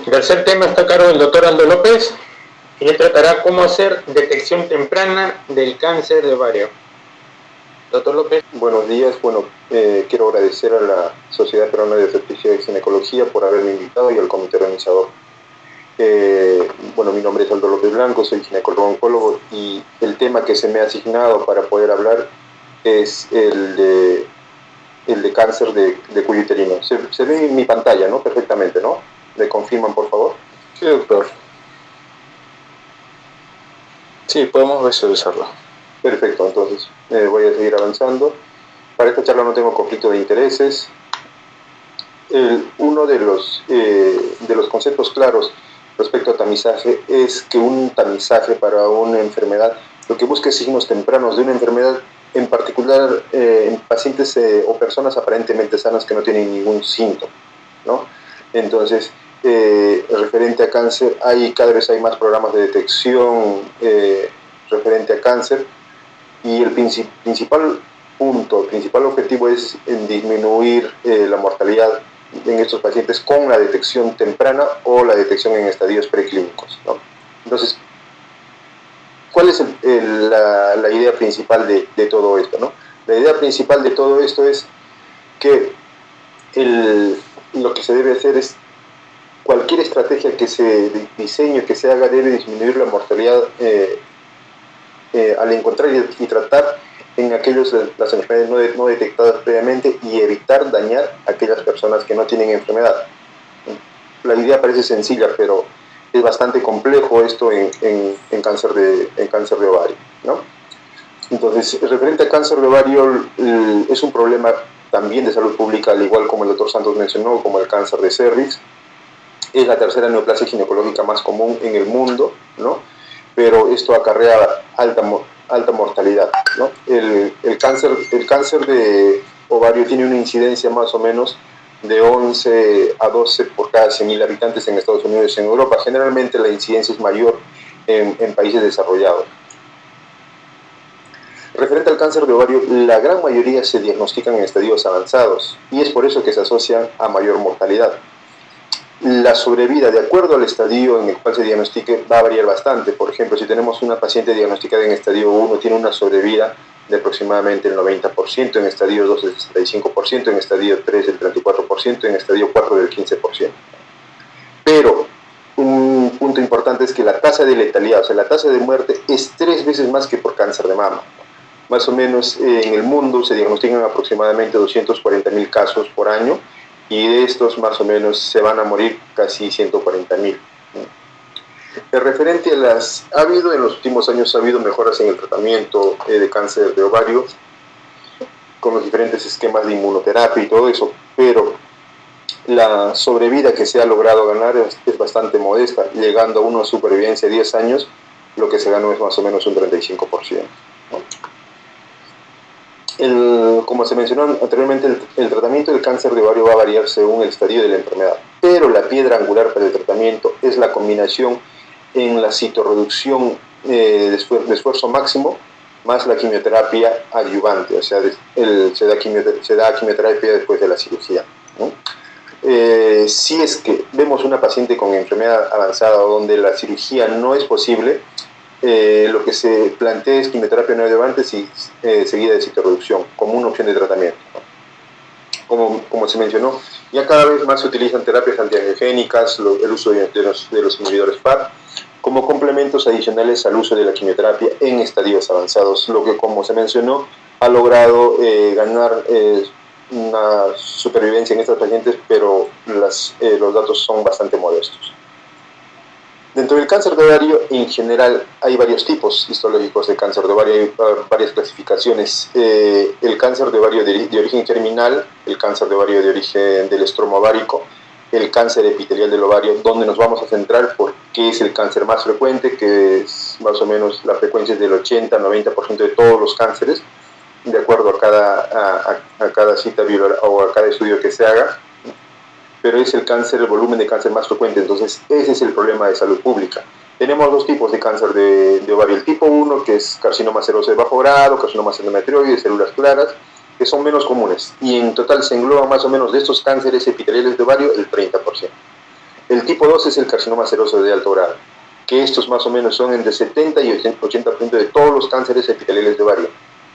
El tercer tema está a cargo del doctor Aldo López y él tratará cómo hacer detección temprana del cáncer de ovario. Doctor López. Buenos días. Quiero agradecer a la Sociedad Peruana de Obstetricia y Ginecología por haberme invitado y al comité organizador. Mi nombre es Aldo López Blanco, soy ginecólogo-oncólogo y el tema que se me ha asignado para poder hablar es el de cáncer de cuello uterino. Se ve en mi pantalla, ¿no? Perfectamente, ¿no? ¿Me confirman, por favor? Sí, doctor. Sí, podemos visualizarlo. Perfecto, entonces voy a seguir avanzando. Para esta charla no tengo conflicto de intereses. Uno de los conceptos claros respecto a tamizaje es que un tamizaje para una enfermedad lo que busca es signos tempranos de una enfermedad, en particular en pacientes o personas aparentemente sanas que no tienen ningún síntoma, ¿no? Entonces, referente a cáncer, cada vez hay más programas de detección referente a cáncer, y el principal objetivo es en disminuir la mortalidad en estos pacientes con la detección temprana o la detección en estadios preclínicos, ¿no? Entonces, ¿cuál es la idea principal de todo esto, ¿no? La idea principal de todo esto es que lo que se debe hacer es cualquier estrategia que se diseñe, que se haga, debe disminuir la mortalidad al encontrar y tratar en las enfermedades no detectadas previamente y evitar dañar a aquellas personas que no tienen enfermedad. La idea parece sencilla, pero es bastante complejo esto en cáncer de ovario, ¿no? Entonces, referente a cáncer de ovario, es un problema también de salud pública, al igual como el doctor Santos mencionó, como el cáncer de cervix. Es la tercera neoplasia ginecológica más común en el mundo, ¿no? Pero esto acarrea alta mortalidad, ¿no? El cáncer de ovario tiene una incidencia más o menos de 11 a 12 por cada 100.000 habitantes en Estados Unidos y en Europa. Generalmente la incidencia es mayor en países desarrollados. Referente al cáncer de ovario, la gran mayoría se diagnostican en estadios avanzados y es por eso que se asocian a mayor mortalidad. La sobrevida, de acuerdo al estadio en el cual se diagnostique, va a variar bastante. Por ejemplo, si tenemos una paciente diagnosticada en estadio 1, tiene una sobrevida de aproximadamente el 90%, en estadio 2 el 65%, en estadio 3 el 34%, en estadio 4 del 15%. Pero un punto importante es que la tasa de letalidad, o sea, la tasa de muerte es 3 veces más que por cáncer de mama. Más o menos en el mundo se diagnostican aproximadamente 240.000 casos por año, y de estos más o menos se van a morir casi 140.000. Referente a en los últimos años ha habido mejoras en el tratamiento de cáncer de ovario con los diferentes esquemas de inmunoterapia y todo eso, pero la sobrevida que se ha logrado ganar es bastante modesta, llegando a una supervivencia de 10 años, lo que se ganó es más o menos un 35%, ¿no? Como se mencionó anteriormente, el tratamiento del cáncer de ovario va a variar según el estadio de la enfermedad, pero la piedra angular para el tratamiento es la combinación en la citorreducción de esfuerzo máximo más la quimioterapia adyuvante, o sea, se da quimioterapia después de la cirugía, ¿no? Si es que vemos una paciente con enfermedad avanzada donde la cirugía no es posible, lo que se plantea es quimioterapia no adyuvante seguida de citorreducción como una opción de tratamiento, ¿no? Como se mencionó, ya cada vez más se utilizan terapias antiangiogénicas, el uso de los inhibidores PARP como complementos adicionales al uso de la quimioterapia en estadios avanzados, lo que, como se mencionó, ha logrado ganar una supervivencia en estas pacientes, pero los datos son bastante modestos. Dentro del cáncer de ovario, en general, hay varios tipos histológicos de cáncer de ovario, hay varias clasificaciones. El cáncer de ovario de origen germinal, el cáncer de ovario de origen del estroma ovárico, el cáncer epitelial del ovario, donde nos vamos a centrar porque es el cáncer más frecuente, que es más o menos la frecuencia es del 80-90% de todos los cánceres, de acuerdo a cada cita o a cada estudio que se haga. Pero es el volumen de cáncer más frecuente, entonces ese es el problema de salud pública. Tenemos dos tipos de cáncer de ovario, el tipo 1, que es carcinoma seroso de bajo grado, carcinoma endometrioide, células claras, que son menos comunes, y en total se engloban más o menos de estos cánceres epiteliales de ovario el 30%. El tipo 2 es el carcinoma seroso de alto grado, que estos más o menos son entre 70 y 80% de todos los cánceres epiteliales de ovario.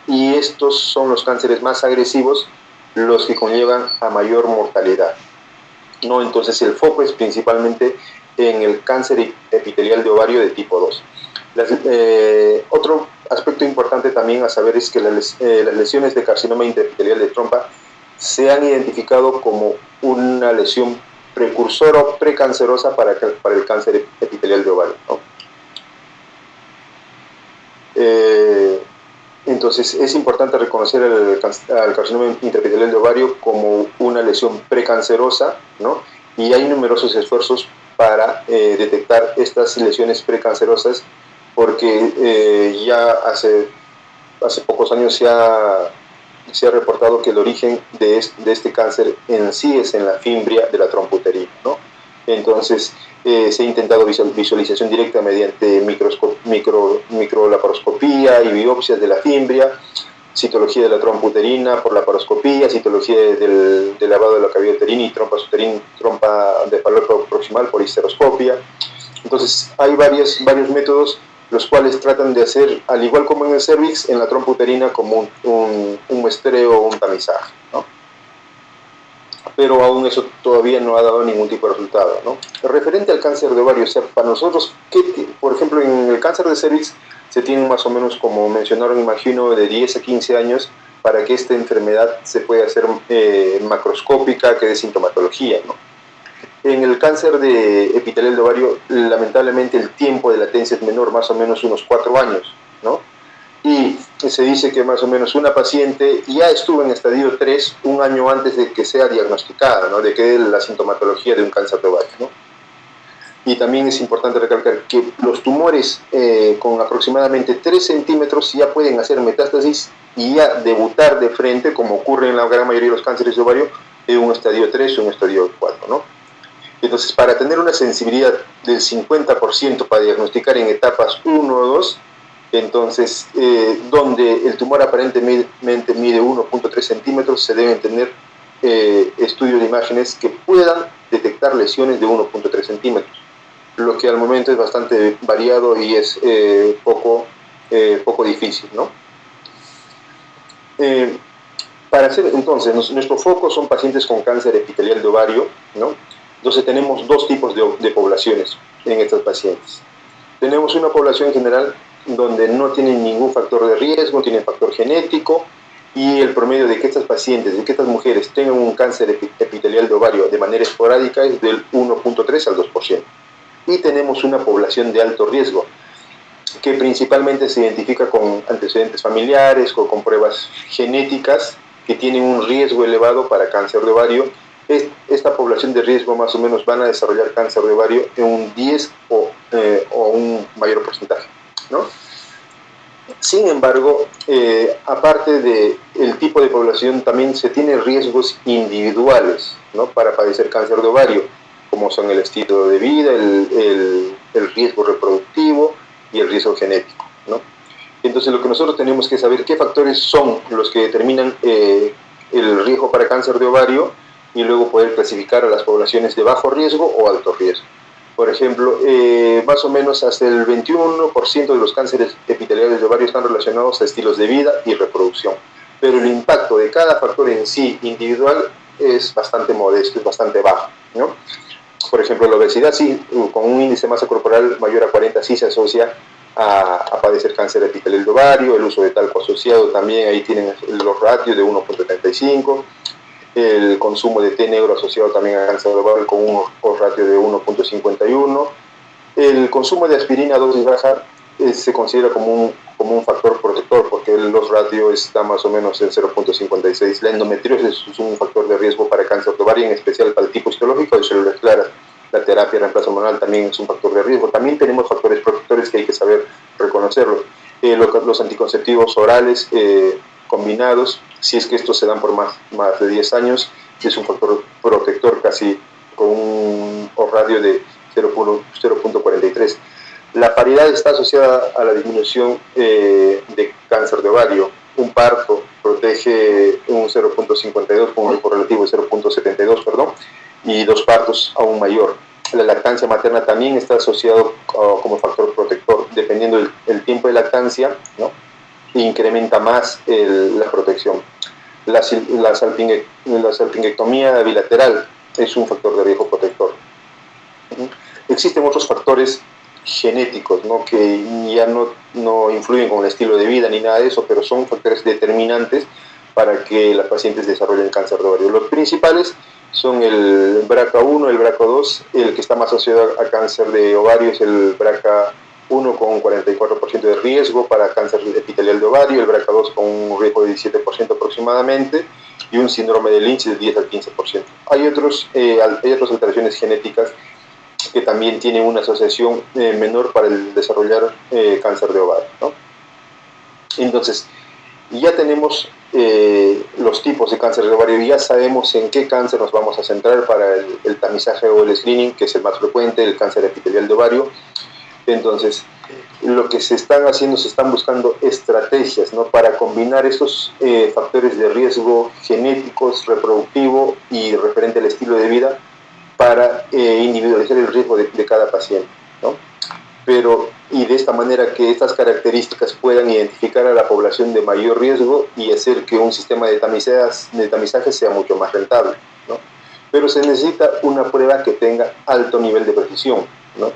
Y estos son los cánceres más agresivos, los que conllevan a mayor mortalidad, ¿no? Entonces el foco es principalmente en el cáncer epitelial de ovario de tipo 2. Otro aspecto importante también a saber es que las lesiones de carcinoma intraepitelial de trompa se han identificado como una lesión precursora o precancerosa para el cáncer epitelial de ovario, ¿no? Entonces es importante reconocer al carcinoma intraepitelial de ovario como una lesión precancerosa, ¿no? Y hay numerosos esfuerzos para detectar estas lesiones precancerosas, porque ya hace pocos años se ha reportado que el origen de este cáncer en sí es en la fimbria de la trompa uterina, ¿no? Entonces se ha intentado visualización directa mediante microlaparoscopía y biopsias de la fimbria, citología de la trompa uterina por laparoscopía, citología del lavado de la cavidad uterina y trompa de falopio proximal por histeroscopia. Entonces hay varios métodos los cuales tratan de hacer, al igual como en el cervix, en la trompa uterina como un muestreo o un tamizaje, ¿no? Pero aún eso todavía no ha dado ningún tipo de resultado, ¿no? Referente al cáncer de ovario, o sea, para nosotros, por ejemplo, en el cáncer de cervix se tienen más o menos, como mencionaron, imagino, de 10 a 15 años para que esta enfermedad se pueda hacer macroscópica, que dé sintomatología, ¿no? En el cáncer de epitelial de ovario, lamentablemente el tiempo de latencia es menor, más o menos unos 4 años, ¿no? Y se dice que más o menos una paciente ya estuvo en estadio 3 un año antes de que sea diagnosticada, ¿no? De que dé la sintomatología de un cáncer de ovario, ¿no? Y también es importante recalcar que los tumores con aproximadamente 3 centímetros ya pueden hacer metástasis y ya debutar de frente, como ocurre en la gran mayoría de los cánceres de ovario, de un estadio 3 o un estadio 4, ¿no? Entonces, para tener una sensibilidad del 50% para diagnosticar en etapas 1 o 2, entonces, donde el tumor aparentemente mide 1.3 centímetros, se deben tener estudios de imágenes que puedan detectar lesiones de 1.3 centímetros, lo que al momento es bastante variado y es poco difícil, ¿no? Para hacer, entonces, nuestro foco son pacientes con cáncer epitelial de ovario, ¿no? Entonces tenemos dos tipos de poblaciones en estas pacientes. Tenemos una población general donde no tienen ningún factor de riesgo, no tienen factor genético, y el promedio de que estas pacientes, de que estas mujeres tengan un cáncer epitelial de ovario de manera esporádica es del 1.3 al 2%. Y tenemos una población de alto riesgo, que principalmente se identifica con antecedentes familiares o con pruebas genéticas que tienen un riesgo elevado para cáncer de ovario. Esta población de riesgo más o menos van a desarrollar cáncer de ovario en un 10 o un mayor porcentaje, ¿no? Sin embargo, aparte del tipo de población, también se tienen riesgos individuales, ¿no? Para padecer cáncer de ovario, como son el estilo de vida, el riesgo reproductivo y el riesgo genético, ¿no? Entonces, lo que nosotros tenemos que saber qué factores son los que determinan el riesgo para cáncer de ovario, y luego poder clasificar a las poblaciones de bajo riesgo o alto riesgo. Por ejemplo, más o menos hasta el 21% de los cánceres epiteliales de ovario están relacionados a estilos de vida y reproducción, pero el impacto de cada factor en sí individual es bastante modesto, es bastante bajo, ¿no? Por ejemplo, la obesidad sí, con un índice de masa corporal mayor a 40 sí se asocia a padecer cáncer epitelial de ovario. El uso de talco asociado también, ahí tienen los ratios de 1.35. El consumo de té negro asociado también a cáncer de ovario con un ratio de 1.51. El consumo de aspirina a dosis baja se considera como un factor protector, porque los ratios está más o menos en 0.56. La endometriosis es un factor de riesgo para cáncer de ovario, en especial para el tipo histológico de células claras. La terapia de reemplazo hormonal también es un factor de riesgo. También tenemos factores protectores que hay que saber reconocerlos. Los anticonceptivos orales combinados, si es que estos se dan por más de 10 años, es un factor protector casi con un radio de 0.43. La paridad está asociada a la disminución de cáncer de ovario. Un parto protege un 0.52 con un grupo relativo de 0.72, perdón, y 2 partos aún mayor. la lactancia materna también está asociado como factor protector. Dependiendo del tiempo de lactancia, ¿no?, incrementa más la protección. La salpingectomía bilateral es un factor de riesgo protector. Existen otros factores genéticos, ¿no?, que ya no influyen con el estilo de vida ni nada de eso, pero son factores determinantes para que las pacientes desarrollen cáncer de ovario. Los principales son el BRCA1, el BRCA2, el que está más asociado a cáncer de ovario es el BRCA1 con un 44% de riesgo para cáncer epitelial de ovario, el BRCA2 con un riesgo de 17% aproximadamente, y un síndrome de Lynch de 10 al 15%. Hay otras alteraciones genéticas que también tienen una asociación menor para el desarrollar cáncer de ovario, ¿no? Entonces, ya tenemos los tipos de cáncer de ovario, ya sabemos en qué cáncer nos vamos a centrar para el tamizaje o el screening, que es el más frecuente, el cáncer epitelial de ovario. Entonces, lo que se están haciendo, se están buscando estrategias, ¿no?, para combinar estos factores de riesgo genéticos, reproductivo y referente al estilo de vida para individualizar el riesgo de cada paciente, ¿no? Y de esta manera que estas características puedan identificar a la población de mayor riesgo y hacer que un sistema de tamizaje sea mucho más rentable, ¿no? Pero se necesita una prueba que tenga alto nivel de precisión, ¿no?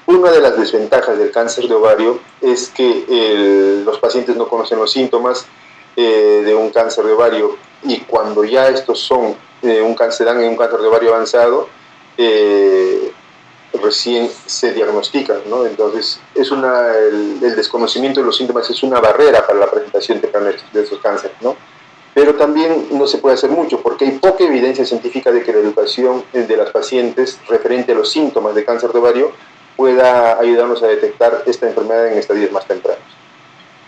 Una de las desventajas del cáncer de ovario es que los pacientes no conocen los síntomas de un cáncer de ovario, y cuando ya estos son se dan en un cáncer de ovario avanzado, recién se diagnostican, ¿no? Entonces, el desconocimiento de los síntomas es una barrera para la presentación temprana de estos cánceres, ¿no? Pero también no se puede hacer mucho porque hay poca evidencia científica de que la educación de las pacientes referente a los síntomas de cáncer de ovario pueda ayudarnos a detectar esta enfermedad en estadios más tempranos.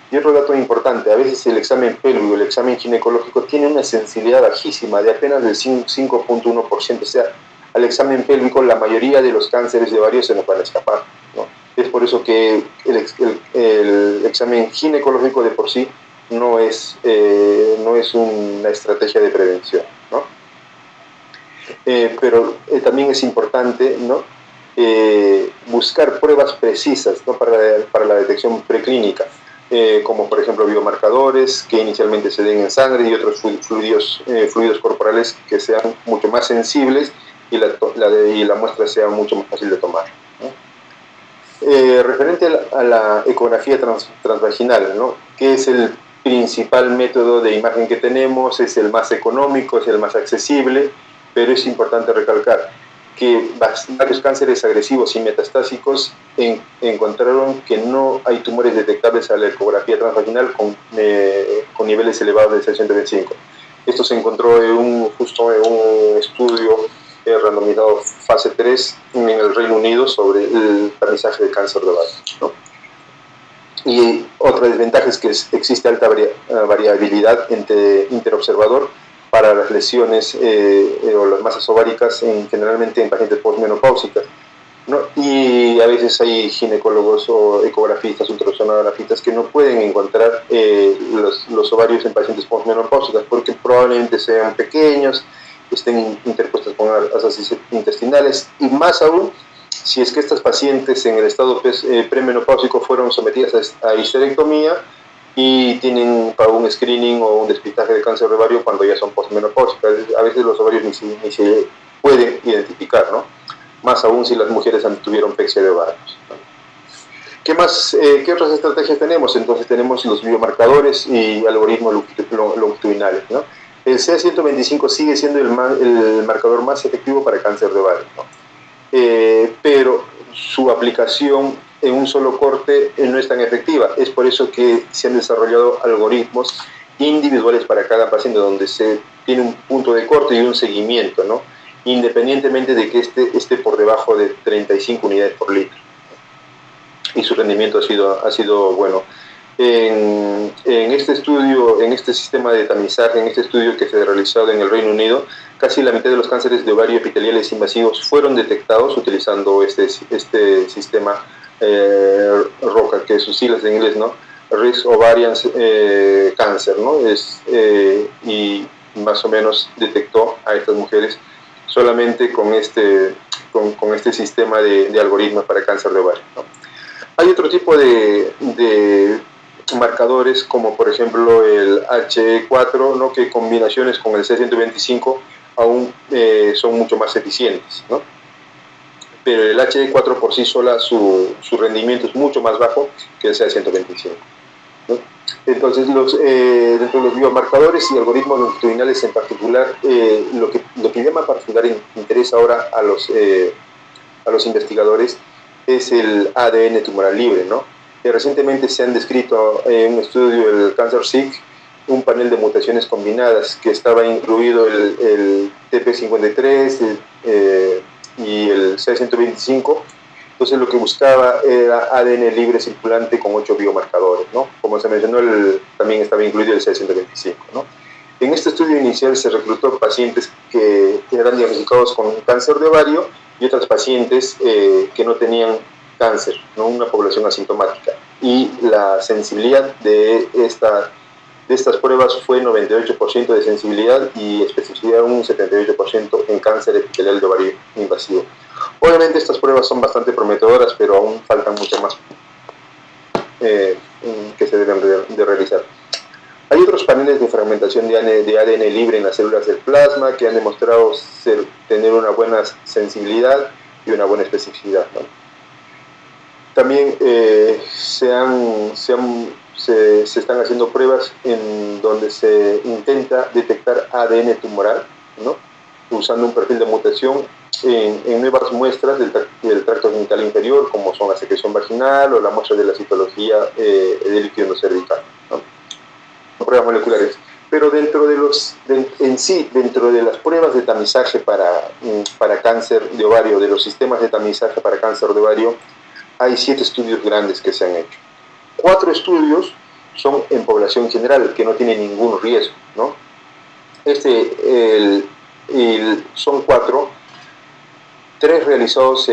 Y otro dato importante, a veces el examen pélvico, el examen ginecológico tiene una sensibilidad bajísima de apenas del 5.1%, o sea, al examen pélvico la mayoría de los cánceres de ovario se nos van a escapar, ¿no? Es por eso que el examen ginecológico de por sí no es una estrategia de prevención, ¿no? Pero también es importante, ¿no?, buscar pruebas precisas, ¿no?, para la detección preclínica, como por ejemplo biomarcadores que inicialmente se den en sangre y otros fluidos corporales que sean mucho más sensibles y la muestra sea mucho más fácil de tomar, ¿no? Referente a la ecografía transvaginal, ¿no?, que es el principal método de imagen que tenemos, es el más económico, es el más accesible, pero es importante recalcar que varios cánceres agresivos y metastásicos encontraron que no hay tumores detectables a la ecografía transvaginal con niveles elevados de CA125. Esto se encontró justo en un estudio randomizado fase 3 en el Reino Unido sobre el tamizaje de cáncer de ovario, ¿no? Y otra desventaja es que existe alta variabilidad interobservador para las lesiones o las masas ováricas, generalmente en pacientes postmenopáusicas, ¿no? Y a veces hay ginecólogos o ecografistas, ultrasonografistas que no pueden encontrar los ovarios en pacientes postmenopáusicas porque probablemente sean pequeños, estén interpuestos con asas intestinales, y más aún si es que estas pacientes en el estado premenopáusico fueron sometidas a histerectomía y tienen para un screening o un despistaje de cáncer de ovario cuando ya son postmenopáusicas. A veces los ovarios ni se pueden identificar, ¿no? Más aún si las mujeres tuvieron pexia de ovarios, ¿no? ¿Qué más? ¿Qué otras estrategias tenemos? Entonces tenemos los biomarcadores y algoritmos longitudinales, ¿no? El CA125 sigue siendo el marcador más efectivo para cáncer de ovario, ¿no? Pero su aplicación en un solo corte no es tan efectiva. Es por eso que se han desarrollado algoritmos individuales para cada paciente, donde se tiene un punto de corte y un seguimiento, ¿no?, independientemente de que esté por debajo de 35 unidades por litro. Y su rendimiento ha sido bueno. En este estudio, en este sistema de tamizaje, en este estudio que se ha realizado en el Reino Unido, casi la mitad de los cánceres de ovario epiteliales invasivos fueron detectados utilizando este sistema ROCA, que sus siglas en inglés, ¿no?, Risk Ovarian Cancer, ¿no? Y más o menos detectó a estas mujeres solamente con este sistema de algoritmos para cáncer de ovario, ¿no? Hay otro tipo de marcadores, como por ejemplo el HE4, ¿no? Que combinaciones con el C125 aún son mucho más eficientes, ¿no? Pero el HE4 por sí sola, su rendimiento es mucho más bajo que el C125, ¿no? Entonces, dentro de los biomarcadores y algoritmos longitudinales en particular, lo que llama particular interés ahora a los investigadores es el ADN tumoral libre, ¿no? Recientemente se han descrito en un estudio del CancerSeq un panel de mutaciones combinadas que estaba incluido el TP53 y el C125. Entonces lo que buscaba era ADN libre circulante con 8 biomarcadores, ¿no? Como se mencionó, también estaba incluido el C125, ¿no? En este estudio inicial se reclutó pacientes que eran diagnosticados con cáncer de ovario y otras pacientes que no tenían cáncer, ¿no? Una población asintomática. Y la sensibilidad de estas pruebas fue 98% de sensibilidad y especificidad un 78% en cáncer epitelial de ovario invasivo. Obviamente estas pruebas son bastante prometedoras, pero aún faltan muchas más que se deben de realizar. Hay otros paneles de fragmentación de ADN libre en las células del plasma que han demostrado tener una buena sensibilidad y una buena especificidad, ¿no? También se están haciendo pruebas en donde se intenta detectar ADN tumoral, ¿no? Usando un perfil de mutación en nuevas muestras del tracto genital inferior, como son la secreción vaginal o la muestra de la citología del líquido endocervical, ¿no? Pruebas moleculares. Pero dentro de las pruebas de tamizaje para cáncer de ovario, de los sistemas de tamizaje para cáncer de ovario, hay 7 estudios grandes que se han hecho. 4 estudios son en población general, que no tiene ningún riesgo, ¿no? Son 4, 2 realizados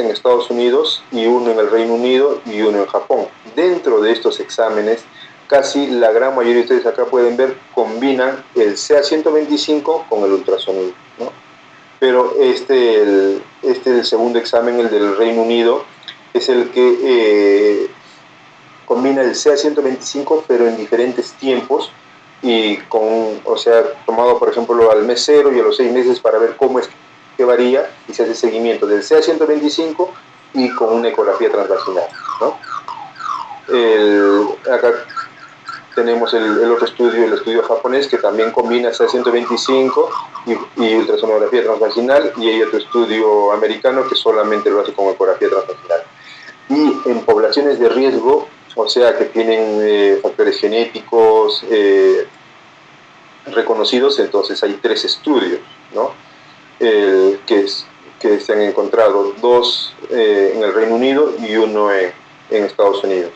en Estados Unidos y 1 en el Reino Unido y 1 en Japón. Dentro de estos exámenes, casi la gran mayoría de ustedes acá pueden ver, combinan el CA125 con el ultrasonido, ¿no? Pero el segundo examen, el del Reino Unido, es el que combina el CA125 pero en diferentes tiempos y tomado por ejemplo al mes 0 y a los 6 meses para ver cómo es que varía, y se hace seguimiento del CA125 y con una ecografía transvaginal, ¿no? Acá tenemos el otro estudio, el estudio japonés, que también combina CA125 y ultrasonografía transvaginal, y hay otro estudio americano que solamente lo hace con ecografía transvaginal. Y en poblaciones de riesgo, o sea, que tienen factores genéticos reconocidos, entonces hay 3 estudios, ¿no? Que se han encontrado, 2 en el Reino Unido y 1 en Estados Unidos.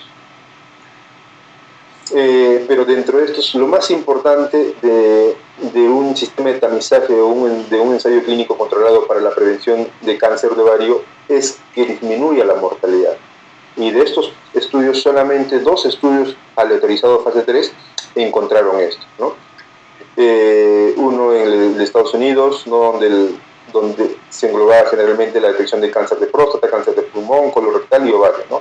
Pero dentro de estos, lo más importante de un sistema de tamizaje o de un ensayo clínico controlado para la prevención de cáncer de ovario es que disminuya la mortalidad. Y de estos estudios, solamente 2 estudios aleatorizados fase 3 encontraron esto, ¿no? Uno en el de Estados Unidos, ¿no? donde se englobaba generalmente la detección de cáncer de próstata, cáncer de pulmón, colorectal y ovario, ¿no?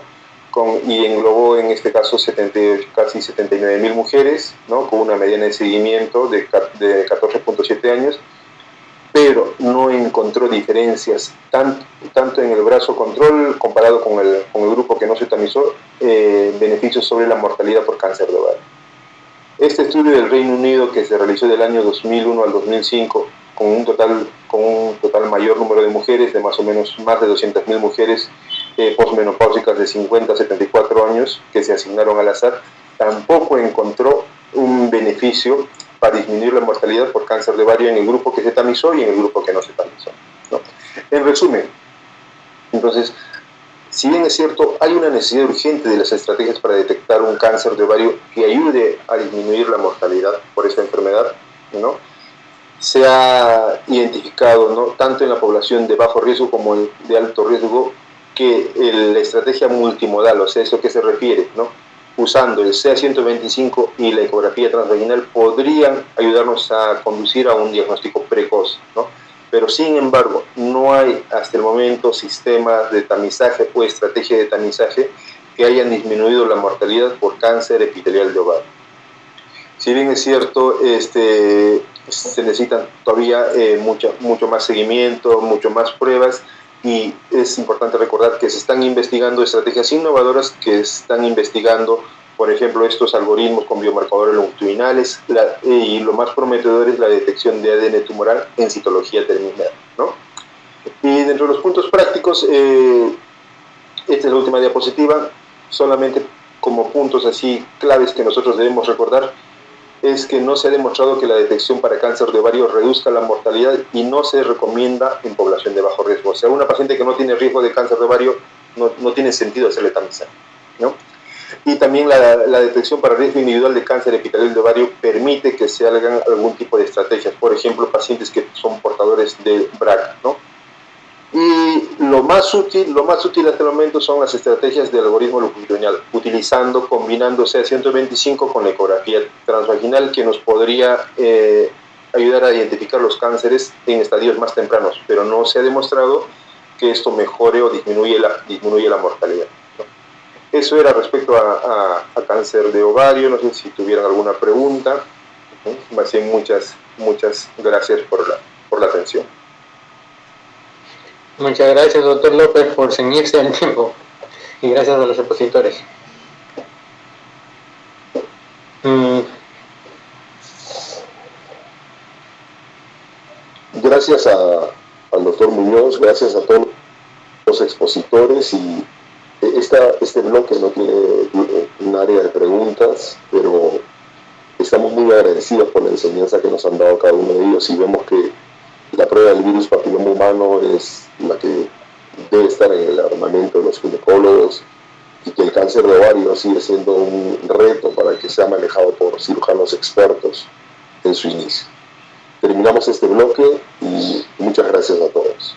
Y englobó en este caso casi 79.000 mujeres, ¿no? Con una mediana de seguimiento de 14.7 años, pero no encontró diferencias tanto en el brazo control comparado con el grupo que no se tamizó, beneficios sobre la mortalidad por cáncer de ovario. Este estudio del Reino Unido, que se realizó del año 2001 al 2005, con un total mayor número de mujeres, de más o menos más de 200.000 mujeres posmenopáusicas de 50 a 74 años que se asignaron al azar, tampoco encontró un beneficio para disminuir la mortalidad por cáncer de ovario en el grupo que se tamizó y en el grupo que no se tamizó, ¿no? En resumen, entonces, si bien es cierto, hay una necesidad urgente de las estrategias para detectar un cáncer de ovario que ayude a disminuir la mortalidad por esta enfermedad, ¿no? Se ha identificado, ¿no? Tanto en la población de bajo riesgo como de alto riesgo, que la estrategia multimodal, o sea, ¿eso qué se refiere, no? usando el CA125 y la ecografía transvaginal podrían ayudarnos a conducir a un diagnóstico precoz, ¿no? Pero sin embargo, no hay hasta el momento sistemas de tamizaje o estrategia de tamizaje que hayan disminuido la mortalidad por cáncer epitelial de ovario. Si bien es cierto, se necesitan todavía mucho más seguimiento, mucho más pruebas, y es importante recordar que se están investigando estrategias innovadoras que están investigando, por ejemplo, estos algoritmos con biomarcadores longitudinales, y lo más prometedor es la detección de ADN tumoral en citología terminal, ¿no? Y dentro de los puntos prácticos, esta es la última diapositiva, solamente como puntos así claves que nosotros debemos recordar, es que no se ha demostrado que la detección para cáncer de ovario reduzca la mortalidad y no se recomienda en población de bajo riesgo. O sea, una paciente que no tiene riesgo de cáncer de ovario no tiene sentido hacerle tamizaje, ¿no? Y también la detección para riesgo individual de cáncer epitelial de ovario permite que se hagan algún tipo de estrategias, por ejemplo, pacientes que son portadores de BRCA, ¿no? Y lo más útil hasta el momento son las estrategias del algoritmo longitudinal, combinando CA125 con la ecografía transvaginal, que nos podría ayudar a identificar los cánceres en estadios más tempranos, pero no se ha demostrado que esto mejore o disminuye la mortalidad, ¿no? Eso era respecto a cáncer de ovario. No sé si tuvieran alguna pregunta. Más bien, muchas gracias por la atención. Muchas gracias, doctor López, por ceñirse al tiempo, y gracias a los expositores. Gracias al doctor Muñoz, gracias a todos los expositores, y este bloque no tiene un área de preguntas, pero estamos muy agradecidos por la enseñanza que nos han dado cada uno de ellos, y vemos que la prueba del virus papiloma humano es la que debe estar en el armamento de los ginecólogos, y que el cáncer de ovario sigue siendo un reto para que sea manejado por cirujanos expertos en su inicio. Terminamos este bloque y muchas gracias a todos.